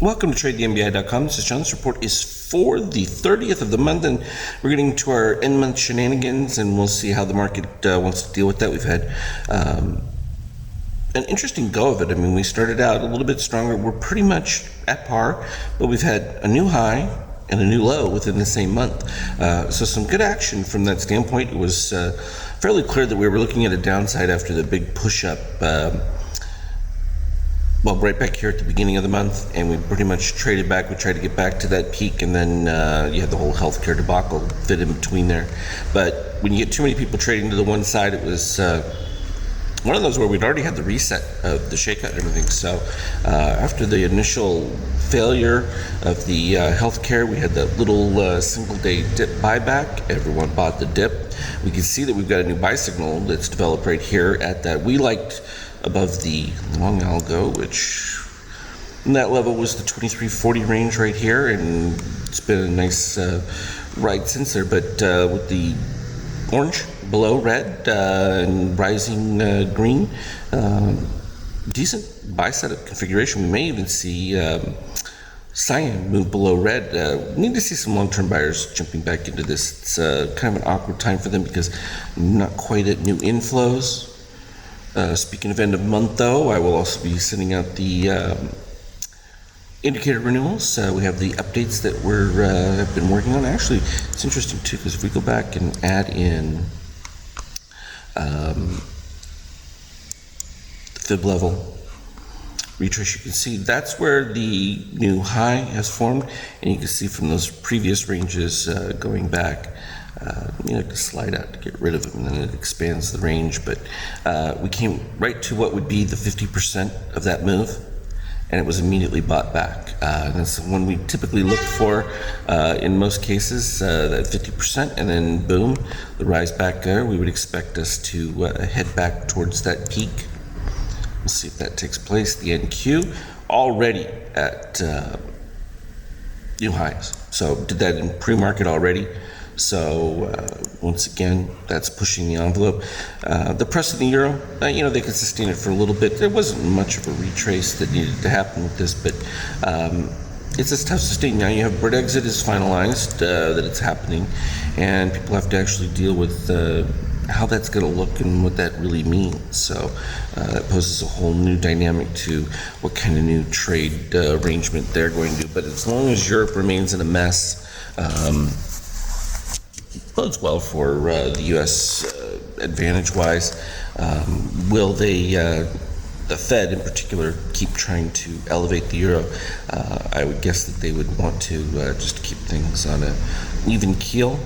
Welcome to TradeTheMBI.com. This is John. This report is for the 30th of the month, and we're getting to our end-month shenanigans, and we'll see how the market wants to deal with that. We've had an interesting go of it. I mean, we started out a little bit stronger. We're pretty much at par, but we've had a new high and a new low within the same month. So some good action from that standpoint. It was fairly clear that we were looking at a downside after the big push-up right back here at the beginning of the month, and we pretty much traded back. We tried to get back to that peak, and then you had the whole healthcare debacle fit in between there. But when you get too many people trading to the one side, it was one of those where we'd already had the reset of the shakeout and everything. So after the initial failure of the healthcare, we had that little single-day dip buyback. Everyone bought the dip. We can see that we've got a new buy signal that's developed right here at that. We liked above the long algo, which that level was the 2340 range right here, and it's been a nice ride since there. But with the orange below red and rising green, decent buy setup configuration. We may even see cyan move below red. We need to see some long-term buyers jumping back into this. It's kind of an awkward time for them because not quite at new inflows. Speaking of end of month, though, I will also be sending out the indicator renewals. We have the updates that have been working on. Actually, it's interesting too, because if we go back and add in the fib level retrace, you can see that's where the new high has formed, and you can see from those previous ranges going back. You have to slide out to get rid of them, and then it expands the range. But we came right to what would be the 50% of that move, and it was immediately bought back. And that's the one we typically look for in most cases, that 50%, and then boom, the rise back there. We would expect us to head back towards that peak. We'll see if that takes place. The NQ already at new highs. So did that in pre-market already. So once again, that's pushing the envelope. The press of the euro, they could sustain it for a little bit. There wasn't much of a retrace that needed to happen with this, but it's just tough to sustain. Now you have bird exit is finalized, that it's happening, and people have to actually deal with how that's going to look and what that really means. So that poses a whole new dynamic to what kind of new trade arrangement they're going to do. But as long as Europe remains in a mess, bodes well for the U.S. Advantage-wise. Will they, the Fed in particular, keep trying to elevate the euro? I would guess that they would want to just keep things on an even keel.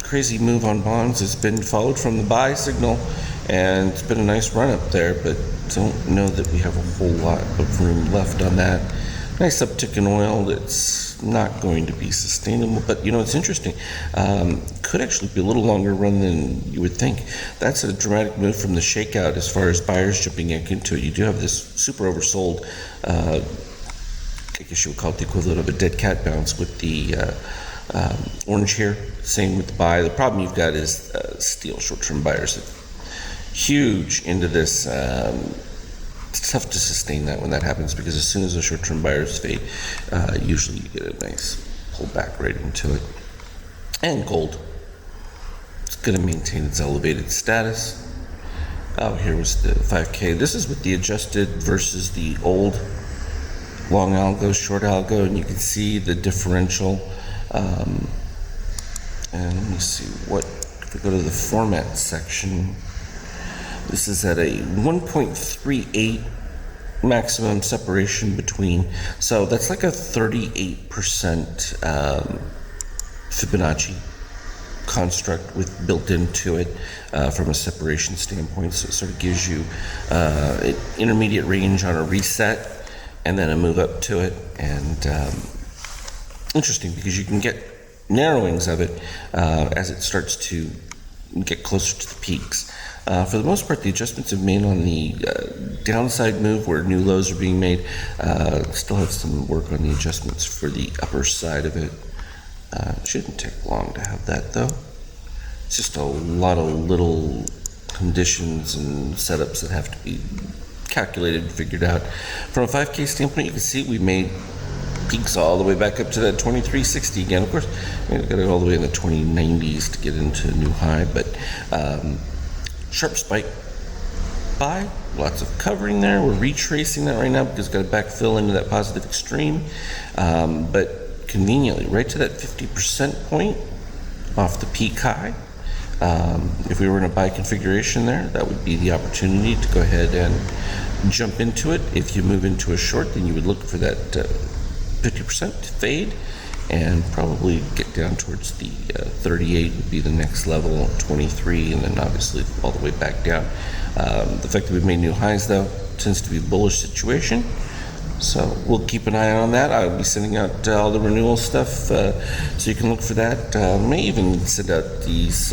Crazy move on bonds has been followed from the buy signal, and it's been a nice run up there, but don't know that we have a whole lot of room left on that. Nice uptick in oil that's not going to be sustainable, but it's interesting. Could actually be a little longer run than you would think. That's a dramatic move from the shakeout as far as buyers jumping into it. You do have this super oversold, I guess you would call it the equivalent of a dead cat bounce with the orange here. Same with the buy. The problem you've got is steel short-term buyers. Huge into this. It's tough to sustain that when that happens, because as soon as the short-term buyers fade, usually you get a nice pullback right into it. And gold, it's going to maintain its elevated status. Oh, here was the 5K. This is with the adjusted versus the old long algo, short algo, and you can see the differential. And let me see if we go to the format section. This is at a 1.38 maximum separation between, so that's like a 38% Fibonacci construct with built into it from a separation standpoint. So it sort of gives you an intermediate range on a reset and then a move up to it. And interesting, because you can get narrowings of it as it starts to get closer to the peaks. For the most part, the adjustments have made on the downside move where new lows are being made. Still have some work on the adjustments for the upper side of it. Shouldn't take long to have that, though. It's just a lot of little conditions and setups that have to be calculated and figured out. From a 5K standpoint, you can see we made peaks all the way back up to that 2360 again. Of course, got to go all the way in the 2090s to get into a new high, but sharp spike buy, lots of covering there. We're retracing that right now because we've got to backfill into that positive extreme, but conveniently right to that 50% point off the peak high. If we were in a buy configuration there, that would be the opportunity to go ahead and jump into it. If you move into a short, then you would look for that 50% fade and probably get down towards the 38 would be the next level, 23, and then obviously all the way back down. The fact that we've made new highs, though, tends to be a bullish situation. So we'll keep an eye on that. I'll be sending out all the renewal stuff, so you can look for that. May even send out these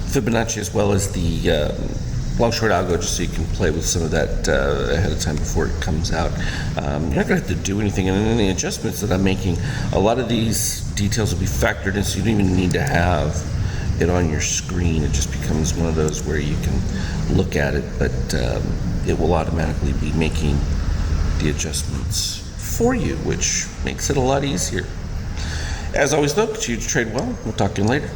Fibonacci as well as the long short algo, just so you can play with some of that ahead of time before it comes out. You're not going to have to do anything, and in the adjustments that I'm making, a lot of these details will be factored in, so you don't even need to have it on your screen. It just becomes one of those where you can look at it, but it will automatically be making the adjustments for you, which makes it a lot easier. As always, though, continue to trade well. We'll talk to you later.